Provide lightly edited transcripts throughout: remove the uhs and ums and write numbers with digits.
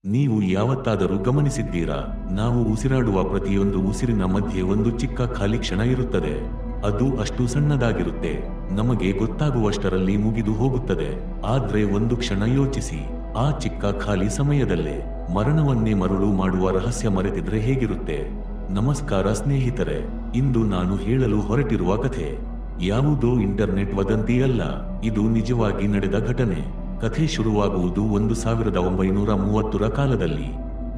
ನೀವು ಯಾವತ್ತಾದರೂ ಗಮನಿಸಿದ್ದೀರಾ? ನಾವು ಉಸಿರಾಡುವ ಪ್ರತಿಯೊಂದು ಉಸಿರಿನ ಮಧ್ಯೆ ಒಂದು ಚಿಕ್ಕ ಖಾಲಿ ಕ್ಷಣ ಇರುತ್ತದೆ. ಅದು ಅಷ್ಟು ಸಣ್ಣದಾಗಿರುತ್ತೆ, ನಮಗೆ ಗೊತ್ತಾಗುವಷ್ಟರಲ್ಲಿ ಮುಗಿದು ಹೋಗುತ್ತದೆ. ಆದ್ರೆ ಒಂದು ಕ್ಷಣ ಯೋಚಿಸಿ, ಆ ಚಿಕ್ಕ ಖಾಲಿ ಸಮಯದಲ್ಲೇ ಮರಣವನ್ನೇ ಮರುಳು ಮಾಡುವ ರಹಸ್ಯ ಮರೆತಿದ್ರೆ ಹೇಗಿರುತ್ತೆ? ನಮಸ್ಕಾರ ಸ್ನೇಹಿತರೆ, ಇಂದು ನಾನು ಹೇಳಲು ಹೊರಟಿರುವ ಕಥೆ ಯಾವುದೋ ಇಂಟರ್ನೆಟ್ ವದಂತಿ ಅಲ್ಲ, ಇದು ನಿಜವಾಗಿ ನಡೆದ ಘಟನೆ. ಕಥೆ ಶುರುವಾಗುವುದು 1930ರ ಕಾಲದಲ್ಲಿ.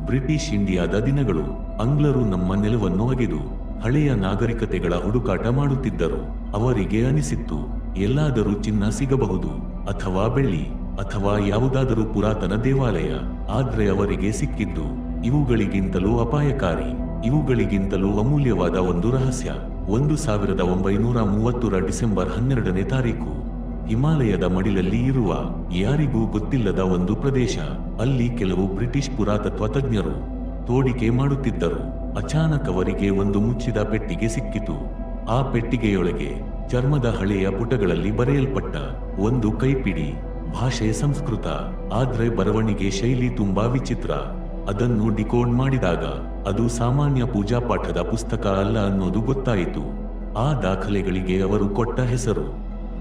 ಬ್ರಿಟಿಷ್ ಇಂಡಿಯಾದ ದಿನಗಳು. ಆಂಗ್ಲರು ನಮ್ಮ ನೆಲವನ್ನು ಅಗೆದು ಹಳೆಯ ನಾಗರಿಕತೆಗಳ ಹುಡುಕಾಟ ಮಾಡುತ್ತಿದ್ದರು. ಅವರಿಗೆ ಅನಿಸಿತ್ತು, ಎಲ್ಲಾದರೂ ಚಿನ್ನ ಸಿಗಬಹುದು, ಅಥವಾ ಬೆಳ್ಳಿ, ಅಥವಾ ಯಾವುದಾದರೂ ಪುರಾತನ ದೇವಾಲಯ. ಆದ್ರೆ ಅವರಿಗೆ ಸಿಕ್ಕಿದ್ದು ಇವುಗಳಿಗಿಂತಲೂ ಅಪಾಯಕಾರಿ, ಇವುಗಳಿಗಿಂತಲೂ ಅಮೂಲ್ಯವಾದ ಒಂದು ರಹಸ್ಯ. 1930ರ ಡಿಸೆಂಬರ್ 12ನೇ ತಾರೀಕು, ಹಿಮಾಲಯದ ಮಡಿಲಲ್ಲಿ ಇರುವ ಯಾರಿಗೂ ಗೊತ್ತಿಲ್ಲದ ಒಂದು ಪ್ರದೇಶ. ಅಲ್ಲಿ ಕೆಲವು ಬ್ರಿಟಿಷ್ ಪುರಾತತ್ವ ತಜ್ಞರು ತೋಡಿಕೆ ಮಾಡುತ್ತಿದ್ದರು. ಅಚಾನಕ್ ಅವರಿಗೆ ಒಂದು ಮುಚ್ಚಿದ ಪೆಟ್ಟಿಗೆ ಸಿಕ್ಕಿತು. ಆ ಪೆಟ್ಟಿಗೆಯೊಳಗೆ ಚರ್ಮದ ಹಳೆಯ ಪುಟಗಳಲ್ಲಿ ಬರೆಯಲ್ಪಟ್ಟ ಒಂದು ಕೈಪಿಡಿ. ಭಾಷೆ ಸಂಸ್ಕೃತ, ಆದ್ರೆ ಬರವಣಿಗೆ ಶೈಲಿ ತುಂಬಾ ವಿಚಿತ್ರ. ಅದನ್ನು ಡಿಕೋಡ್ ಮಾಡಿದಾಗ ಅದು ಸಾಮಾನ್ಯ ಪೂಜಾ ಪಾಠದ ಪುಸ್ತಕ ಅಲ್ಲ ಅನ್ನೋದು ಗೊತ್ತಾಯಿತು. ಆ ದಾಖಲೆಗಳಿಗೆ ಅವರು ಕೊಟ್ಟ ಹೆಸರು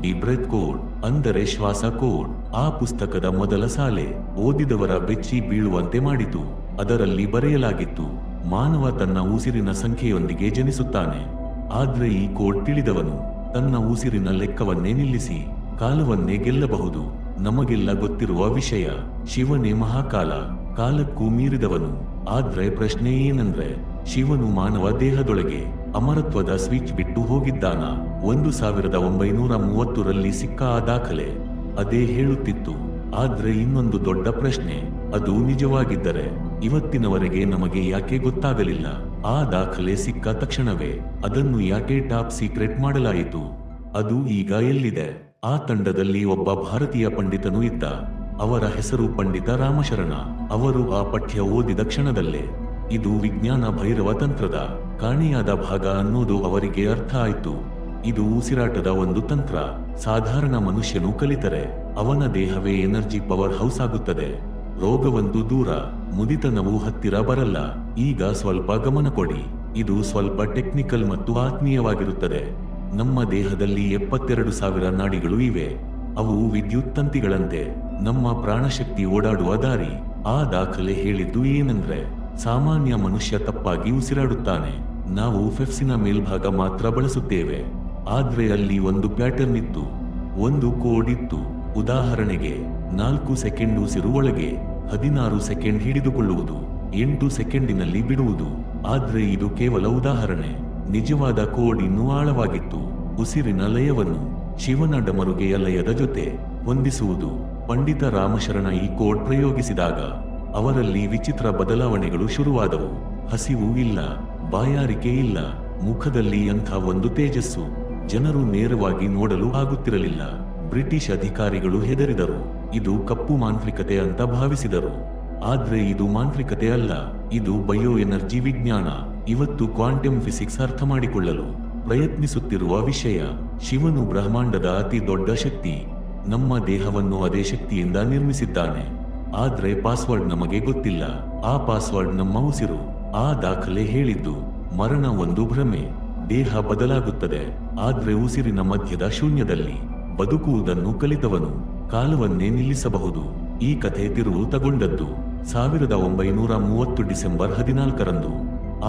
ದಿ ಬ್ರೆತ್ ಕೋಡ್, ಅಂದರೆ ಶ್ವಾಸ ಕೋಡ್. ಆ ಪುಸ್ತಕದ ಮೊದಲ ಸಾಲೆ ಓದಿದವರ ಬೆಚ್ಚಿ ಬೀಳುವಂತೆ ಮಾಡಿತು. ಅದರಲ್ಲಿ ಬರೆಯಲಾಗಿತ್ತು, ಮಾನವ ತನ್ನ ಉಸಿರಿನ ಸಂಖ್ಯೆಯೊಂದಿಗೆ ಜನಿಸುತ್ತಾನೆ. ಆದ್ರೆ ಈ ಕೋಡ್ ತಿಳಿದವನು ತನ್ನ ಉಸಿರಿನ ಲೆಕ್ಕವನ್ನೇ ನಿಲ್ಲಿಸಿ ಕಾಲವನ್ನೇ ಗೆಲ್ಲಬಹುದು. ನಮಗೆಲ್ಲ ಗೊತ್ತಿರುವ ವಿಷಯ, ಶಿವನೇ ಮಹಾಕಾಲ, ಕಾಲಕ್ಕೂ ಮೀರಿದವನು. ಆದ್ರೆ ಪ್ರಶ್ನೆ ಏನಂದ್ರೆ, ಶಿವನು ಮಾನವ ದೇಹದೊಳಗೆ ಅಮರತ್ವದ ಸ್ವಿಚ್ ಬಿಟ್ಟು ಹೋಗಿದ್ದಾನ? 1930ರಲ್ಲಿ ಸಿಕ್ಕ ಆ ದಾಖಲೆ ಅದೇ ಹೇಳುತ್ತಿತ್ತು. ಆದ್ರೆ ಇನ್ನೊಂದು ದೊಡ್ಡ ಪ್ರಶ್ನೆ, ಅದು ನಿಜವಾಗಿದ್ದರೆ ಇವತ್ತಿನವರೆಗೆ ನಮಗೆ ಯಾಕೆ ಗೊತ್ತಾಗಲಿಲ್ಲ? ಆ ದಾಖಲೆ ಸಿಕ್ಕ ತಕ್ಷಣವೇ ಅದನ್ನು ಯಾಕೆ ಟಾಪ್ ಸೀಕ್ರೆಟ್ ಮಾಡಲಾಯಿತು? ಅದು ಈಗ ಎಲ್ಲಿದೆ? ಆ ತಂಡದಲ್ಲಿ ಒಬ್ಬ ಭಾರತೀಯ ಪಂಡಿತನು ಇದ್ದ. ಅವರ ಹೆಸರು ಪಂಡಿತ ರಾಮಶರಣ. ಅವರು ಆ ಪಠ್ಯ ಓದಿದ ಕ್ಷಣದಲ್ಲೇ ಇದು ವಿಜ್ಞಾನ ಭೈರವ ತಂತ್ರದ ಕಾಣೆಯಾದ ಭಾಗ ಅನ್ನೋದು ಅವರಿಗೆ ಅರ್ಥ ಆಯ್ತು. ಇದು ಉಸಿರಾಟದ ಒಂದು ತಂತ್ರ. ಸಾಧಾರಣ ಮನುಷ್ಯನು ಕಲಿತರೆ ಅವನ ದೇಹವೇ ಎನರ್ಜಿ ಪವರ್ ಹೌಸ್ ಆಗುತ್ತದೆ. ರೋಗವಂತೂ ದೂರ, ಮುದಿತನವು ಹತ್ತಿರ ಬರಲ್ಲ. ಈಗ ಸ್ವಲ್ಪ ಗಮನ ಕೊಡಿ, ಇದು ಸ್ವಲ್ಪ ಟೆಕ್ನಿಕಲ್ ಮತ್ತು ಆತ್ಮೀಯವಾಗಿರುತ್ತದೆ. ನಮ್ಮ ದೇಹದಲ್ಲಿ 72,000 ನಾಡಿಗಳು ಇವೆ. ಅವು ವಿದ್ಯುತ್ ತಂತಿಗಳಂತೆ ನಮ್ಮ ಪ್ರಾಣಶಕ್ತಿ ಓಡಾಡುವ ದಾರಿ. ಆ ದಾಖಲೆ ಹೇಳಿದ್ದು ಏನಂದ್ರೆ, ಸಾಮಾನ್ಯ ಮನುಷ್ಯ ತಪ್ಪಾಗಿ ಉಸಿರಾಡುತ್ತಾನೆ. ನಾವು ಫೆಫ್ಸಿನ ಮೇಲ್ಭಾಗ ಮಾತ್ರ ಬಳಸುತ್ತೇವೆ. ಆದ್ರೆ ಅಲ್ಲಿ ಒಂದು ಪ್ಯಾಟರ್ನ್ ಇತ್ತು, ಒಂದು ಕೋಡ್ ಇತ್ತು. ಉದಾಹರಣೆಗೆ 4 ಸೆಕೆಂಡ್ ಉಸಿರು ಒಳಗೆ, 16 ಸೆಕೆಂಡ್ ಹಿಡಿದುಕೊಳ್ಳುವುದು, 8 ಸೆಕೆಂಡಿನಲ್ಲಿ ಬಿಡುವುದು. ಆದ್ರೆ ಇದು ಕೇವಲ ಉದಾಹರಣೆ. ನಿಜವಾದ ಕೋಡ್ ಇನ್ನೂ ಆಳವಾಗಿತ್ತು. ಉಸಿರಿನ ಲಯವನ್ನು ಶಿವನ ಡಮರುಗೆಯ ಲಯದ ಜೊತೆ ಹೊಂದಿಸುವುದು. ಪಂಡಿತ ರಾಮಶರಣ ಈ ಕೋಡ್ ಪ್ರಯೋಗಿಸಿದಾಗ ಅವರಲ್ಲಿ ವಿಚಿತ್ರ ಬದಲಾವಣೆಗಳು ಶುರುವಾದವು. ಹಸಿವು ಇಲ್ಲ, ಬಾಯಾರಿಕೆ ಇಲ್ಲ, ಮುಖದಲ್ಲಿ ಅಂಥ ಒಂದು ತೇಜಸ್ಸು. ಜನರು ನೇರವಾಗಿ ನೋಡಲು ಆಗುತ್ತಿರಲಿಲ್ಲ. ಬ್ರಿಟಿಷ್ ಅಧಿಕಾರಿಗಳು ಹೆದರಿದರು. ಇದು ಕಪ್ಪು ಮಾಂತ್ರಿಕತೆ ಅಂತ ಭಾವಿಸಿದರು. ಆದ್ರೆ ಇದು ಮಾಂತ್ರಿಕತೆ ಅಲ್ಲ, ಇದು ಬಯೋ ಎನರ್ಜಿ ವಿಜ್ಞಾನ. ಇವತ್ತು ಕ್ವಾಂಟಮ್ ಫಿಸಿಕ್ಸ್ ಅರ್ಥ ಮಾಡಿಕೊಳ್ಳಲು ಪ್ರಯತ್ನಿಸುತ್ತಿರುವ ವಿಷಯ. ಶಿವನು ಬ್ರಹ್ಮಾಂಡದ ಅತಿ ದೊಡ್ಡ ಶಕ್ತಿ. ನಮ್ಮ ದೇಹವನ್ನು ಅದೇ ಶಕ್ತಿಯಿಂದ ನಿರ್ಮಿಸಿದ್ದಾನೆ. ಆದ್ರೆ ಪಾಸ್ವರ್ಡ್ ನಮಗೆ ಗೊತ್ತಿಲ್ಲ. ಆ ಪಾಸ್ವರ್ಡ್ ನಮ್ಮ ಉಸಿರು. ಆ ದಾಖಲೆ ಹೇಳಿದ್ದು, ಮರಣ ಒಂದು ಭ್ರಮೆ, ದೇಹ ಬದಲಾಗುತ್ತದೆ. ಆದ್ರೆ ಉಸಿರಿನ ಮಧ್ಯದ ಶೂನ್ಯದಲ್ಲಿ ಬದುಕುವುದನ್ನು ಕಲಿತವನು ಕಾಲವನ್ನೇ ನಿಲ್ಲಿಸಬಹುದು. ಈ ಕಥೆ ತಿರುವು ತಗೊಂಡದ್ದು 1930 ಡಿಸೆಂಬರ್ 14ರಂದು.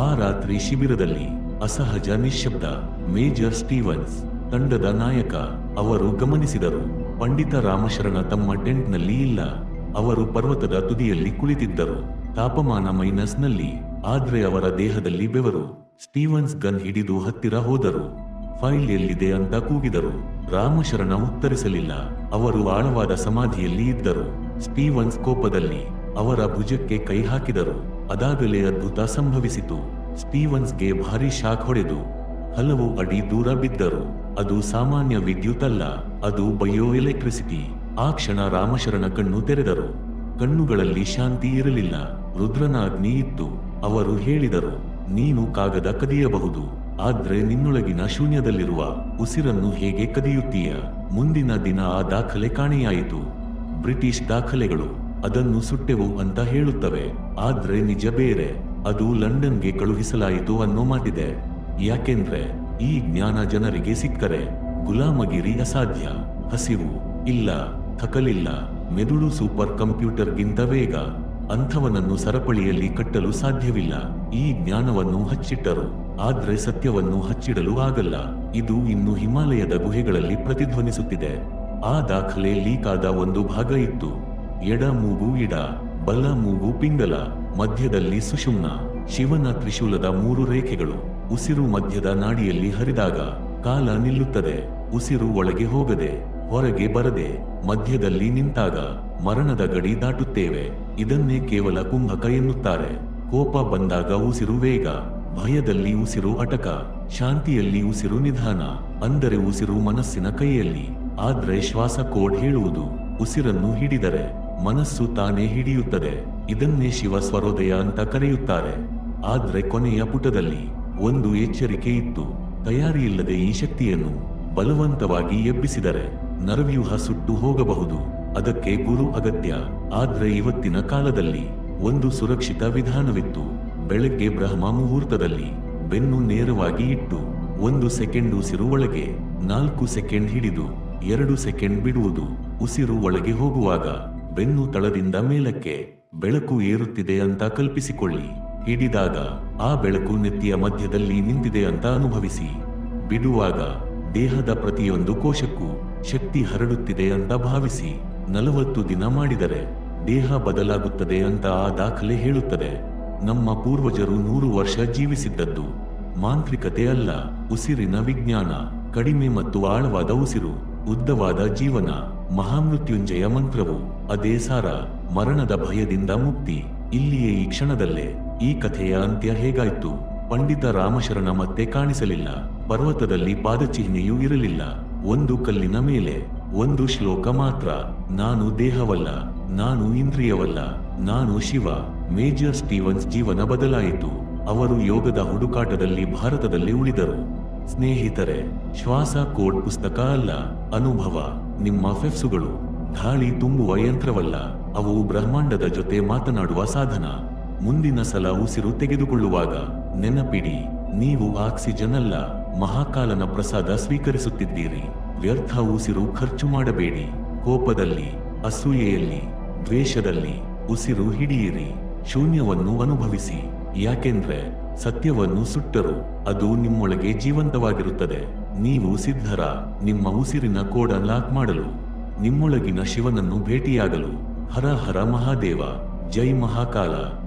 ಆ ರಾತ್ರಿ ಶಿಬಿರದಲ್ಲಿ ಅಸಹಜ ನಿಶ್ಶಬ್ದ. ಮೇಜರ್ ಸ್ಟೀವನ್ಸ್ ತಂಡದ ನಾಯಕ. ಅವರು ಗಮನಿಸಿದರು, ಪಂಡಿತ ರಾಮಶರಣ ತಮ್ಮ ಟೆಂಟ್ನಲ್ಲಿ ಇಲ್ಲ. ಅವರು ಪರ್ವತದ ತುದಿಯಲ್ಲಿ ಕುಳಿತಿದ್ದರು, ತಾಪಮಾನ ಮೈನಸ್ನಲ್ಲಿ. ಆದ್ರೆ ಅವರ ದೇಹದಲ್ಲಿ ಬೆವರು. ಸ್ಟೀವನ್ಸ್ ಗನ್ ಹಿಡಿದು ಹತ್ತಿರ ಹೋದರು. ಫೈಲ್ ಎಲ್ಲಿದೆ ಅಂತ ಕೂಗಿದರು. ರಾಮಶರಣ ಉತ್ತರಿಸಲಿಲ್ಲ. ಅವರು ಆಳವಾದ ಸಮಾಧಿಯಲ್ಲಿ ಇದ್ದರು. ಸ್ಟೀವನ್ಸ್ ಕೋಪದಲ್ಲಿ ಅವರ ಭುಜಕ್ಕೆ ಕೈ ಹಾಕಿದರು. ಅದಾಗಲೇ ಅದ್ಭುತ ಸಂಭವಿಸಿತು. ಸ್ಟೀವನ್ಸ್ಗೆ ಭಾರಿ ಶಾಕ್ ಹೊಡೆದು ಹಲವು ಅಡಿ ದೂರ ಬಿದ್ದರು. ಅದು ಸಾಮಾನ್ಯ ವಿದ್ಯುತ್ ಅಲ್ಲ, ಅದು ಬಯೋ ಎಲೆಕ್ಟ್ರಿಸಿಟಿ. ಆ ಕ್ಷಣ ರಾಮಶರಣ ಕಣ್ಣು ತೆರೆದರು. ಕಣ್ಣುಗಳಲ್ಲಿ ಶಾಂತಿ ಇರಲಿಲ್ಲ, ರುದ್ರನ ಅಗ್ನಿ ಇತ್ತು. ಅವರು ಹೇಳಿದರು, ನೀನು ಕಾಗದ ಕದಿಯಬಹುದು, ಆದ್ರೆ ನಿನ್ನೊಳಗಿನ ಶೂನ್ಯದಲ್ಲಿರುವ ಉಸಿರನ್ನು ಹೇಗೆ ಕದಿಯುತ್ತೀಯ? ಮುಂದಿನ ದಿನ ಆ ದಾಖಲೆ ಕಾಣೆಯಾಯಿತು. ಬ್ರಿಟಿಷ್ ದಾಖಲೆಗಳು ಅದನ್ನು ಸುಟ್ಟೆವು ಅಂತ ಹೇಳುತ್ತವೆ. ಆದ್ರೆ ನಿಜ ಬೇರೆ. ಅದು ಲಂಡನ್ಗೆ ಕಳುಹಿಸಲಾಯಿತು ಅನ್ನೋ ಮಾತಿದೆ. ಯಾಕೆಂದ್ರೆ ಈ ಜ್ಞಾನ ಜನರಿಗೆ ಸಿಕ್ಕರೆ ಗುಲಾಮಗಿರಿ ಅಸಾಧ್ಯ. ಹಸಿವು ಇಲ್ಲ, ಥಕಲಿಲ್ಲ, ಮೆದುಳು ಸೂಪರ್ ಕಂಪ್ಯೂಟರ್ಗಿಂತ ವೇಗ. ಅಂಥವನನ್ನು ಸರಪಳಿಯಲ್ಲಿ ಕಟ್ಟಲು ಸಾಧ್ಯವಿಲ್ಲ. ಈ ಜ್ಞಾನವನ್ನು ಹಚ್ಚಿಟ್ಟರು, ಆದ್ರೆ ಸತ್ಯವನ್ನು ಹಚ್ಚಿಡಲು ಆಗಲ್ಲ. ಇದು ಇನ್ನು ಹಿಮಾಲಯದ ಗುಹೆಗಳಲ್ಲಿ ಪ್ರತಿಧ್ವನಿಸುತ್ತಿದೆ. ಆ ದಾಖಲೆ ಲೀಕಾದ ಒಂದು ಭಾಗ ಇತ್ತು. ಎಡ ಮೂಗು ಇಡ, ಬಲ ಮೂಗು ಪಿಂಗಲ, ಮಧ್ಯದಲ್ಲಿ ಸುಷುಮ್ನ, ಶಿವನ ತ್ರಿಶೂಲದ 3 ರೇಖೆಗಳು. ಉಸಿರು ಮಧ್ಯದ ನಾಡಿಯಲ್ಲಿ ಹರಿದಾಗ ಕಾಲ ನಿಲ್ಲುತ್ತದೆ. ಉಸಿರು ಒಳಗೆ ಹೋಗದೆ, ಹೊರಗೆ ಬರದೆ, ಮಧ್ಯದಲ್ಲಿ ನಿಂತಾಗ ಮರಣದ ಗಡಿ ದಾಟುತ್ತೇವೆ. ಇದನ್ನೇ ಕೇವಲ ಕುಂಭಕ ಎನ್ನುತ್ತಾರೆ. ಕೋಪ ಬಂದಾಗ ಉಸಿರು ವೇಗ, ಭಯದಲ್ಲಿ ಉಸಿರು ಅಟಕ, ಶಾಂತಿಯಲ್ಲಿ ಉಸಿರು ನಿಧಾನ. ಅಂದರೆ ಉಸಿರು ಮನಸ್ಸಿನ ಕೈಯಲ್ಲಿ. ಆದ್ರೆ ಶ್ವಾಸ ಕೋಡ್ ಹೇಳುವುದು, ಉಸಿರನ್ನು ಹಿಡಿದರೆ ಮನಸ್ಸು ತಾನೇ ಹಿಡಿಯುತ್ತದೆ. ಇದನ್ನೇ ಶಿವ ಸ್ವರೋದಯ ಅಂತ ಕರೆಯುತ್ತಾರೆ. ಆದ್ರೆ ಕೊನೆಯ ಪುಟದಲ್ಲಿ ಒಂದು ಎಚ್ಚರಿಕೆ ಇತ್ತು. ತಯಾರಿಯಿಲ್ಲದೆ ಈ ಶಕ್ತಿಯನ್ನು ಬಲವಂತವಾಗಿ ಎಬ್ಬಿಸಿದರೆ ನರವ್ಯೂಹ ಸುಟ್ಟು ಹೋಗಬಹುದು. ಅದಕ್ಕೆ ಗುರು ಅಗತ್ಯ. ಆದ್ರೆ ಇವತ್ತಿನ ಕಾಲದಲ್ಲಿ ಒಂದು ಸುರಕ್ಷಿತ ವಿಧಾನವಿತ್ತು. ಬೆಳಗ್ಗೆ ಬ್ರಹ್ಮ ಮುಹೂರ್ತದಲ್ಲಿ ಬೆನ್ನು ನೇರವಾಗಿ ಇಟ್ಟು 1 ಸೆಕೆಂಡ್ ಉಸಿರು ಒಳಗೆ, 4 ಸೆಕೆಂಡ್ ಹಿಡಿದು 2 ಸೆಕೆಂಡ್ ಬಿಡುವುದು. ಉಸಿರು ಒಳಗೆ ಹೋಗುವಾಗ ಬೆನ್ನು ತಳದಿಂದ ಮೇಲಕ್ಕೆ ಬೆಳಕು ಏರುತ್ತಿದೆ ಅಂತ ಕಲ್ಪಿಸಿಕೊಳ್ಳಿ. ಹಿಡಿದಾಗ ಆ ಬೆಳಕು ನೆತ್ತಿಯ ಮಧ್ಯದಲ್ಲಿ ನಿಂತಿದೆ ಅಂತ ಅನುಭವಿಸಿ. ಬಿಡುವಾಗ ದೇಹದ ಪ್ರತಿಯೊಂದು ಕೋಶಕ್ಕೂ ಶಕ್ತಿ ಹರಡುತ್ತಿದೆ ಅಂತ ಭಾವಿಸಿ. 40 ದಿನ ಮಾಡಿದರೆ ದೇಹ ಬದಲಾಗುತ್ತದೆ ಅಂತ ಆ ದಾಖಲೆ ಹೇಳುತ್ತದೆ. ನಮ್ಮ ಪೂರ್ವಜರು 100 ವರ್ಷ ಜೀವಿಸಿದ್ದದ್ದು ಮಾಂತ್ರಿಕತೆ ಅಲ್ಲ, ಉಸಿರಿನ ವಿಜ್ಞಾನ. ಕಡಿಮೆ ಮತ್ತು ಆಳವಾದ ಉಸಿರು, ಉದ್ದವಾದ ಜೀವನ. ಮಹಾಮೃತ್ಯುಂಜಯ ಮಂತ್ರವು ಅದೇ ಸಾರ. ಮರಣದ ಭಯದಿಂದ ಮುಕ್ತಿ ಇಲ್ಲಿಯೇ, ಈ ಕ್ಷಣದಲ್ಲೇ. ಈ ಕಥೆಯ ಅಂತ್ಯ ಹೇಗಾಯ್ತು? ಪಂಡಿತ ರಾಮಶರಣ ಮತ್ತೆ ಕಾಣಿಸಲಿಲ್ಲ. ಪರ್ವತದಲ್ಲಿ ಪಾದಚಿಹ್ನೆಯೂ ಇರಲಿಲ್ಲ. ಒಂದು ಕಲ್ಲಿನ ಮೇಲೆ ಒಂದು ಶ್ಲೋಕ ಮಾತ್ರ. ನಾನು ದೇಹವಲ್ಲ, ನಾನು ಇಂದ್ರಿಯವಲ್ಲ, ನಾನು ಶಿವ. ಮೇಜರ್ ಸ್ಟೀವನ್ಸ್ ಜೀವನ ಬದಲಾಯಿತು. ಅವರು ಯೋಗದ ಹುಡುಕಾಟದಲ್ಲಿ ಭಾರತದಲ್ಲಿ ಉಳಿದರು. ಸ್ನೇಹಿತರೆ, ಶ್ವಾಸ ಕೋಡ್ ಪುಸ್ತಕ ಅಲ್ಲ, ಅನುಭವ. ನಿಮ್ಮ ಫೆಫ್ಸುಗಳು ಗಾಳಿ ತುಂಬುವ ಯಂತ್ರವಲ್ಲ, ಅವು ಬ್ರಹ್ಮಾಂಡದ ಜೊತೆ ಮಾತನಾಡುವ ಸಾಧನ. ಮುಂದಿನ ಸಲ ಉಸಿರು ತೆಗೆದುಕೊಳ್ಳುವಾಗ ನೆನಪಿಡಿ, ನೀವು ಆಕ್ಸಿಜನ್ ಅಲ್ಲ, ಮಹಾಕಾಲನ ಪ್ರಸಾದ ಸ್ವೀಕರಿಸುತ್ತಿದ್ದೀರಿ. ವ್ಯರ್ಥ ಉಸಿರು ಖರ್ಚು ಮಾಡಬೇಡಿ. ಕೋಪದಲ್ಲಿ, ಅಸೂಯೆಯಲ್ಲಿ, ದ್ವೇಷದಲ್ಲಿ ಉಸಿರು ಹಿಡಿಯಿರಿ. ಶೂನ್ಯವನ್ನು ಅನುಭವಿಸಿ. ಯಾಕೆಂದ್ರೆ ಸತ್ಯವನ್ನು ಸುಟ್ಟರು ಅದು ನಿಮ್ಮೊಳಗೆ ಜೀವಂತವಾಗಿರುತ್ತದೆ. ನೀವು ಸಿದ್ಧರ ನಿಮ್ಮ ಉಸಿರಿನ ಕೋಡ್ ಲಾಕ್ ಮಾಡಲು, ನಿಮ್ಮೊಳಗಿನ ಶಿವನನ್ನು ಭೇಟಿಯಾಗಲು. ಹರ ಹರ ಮಹಾದೇವ. ಜೈ ಮಹಾಕಾಲ.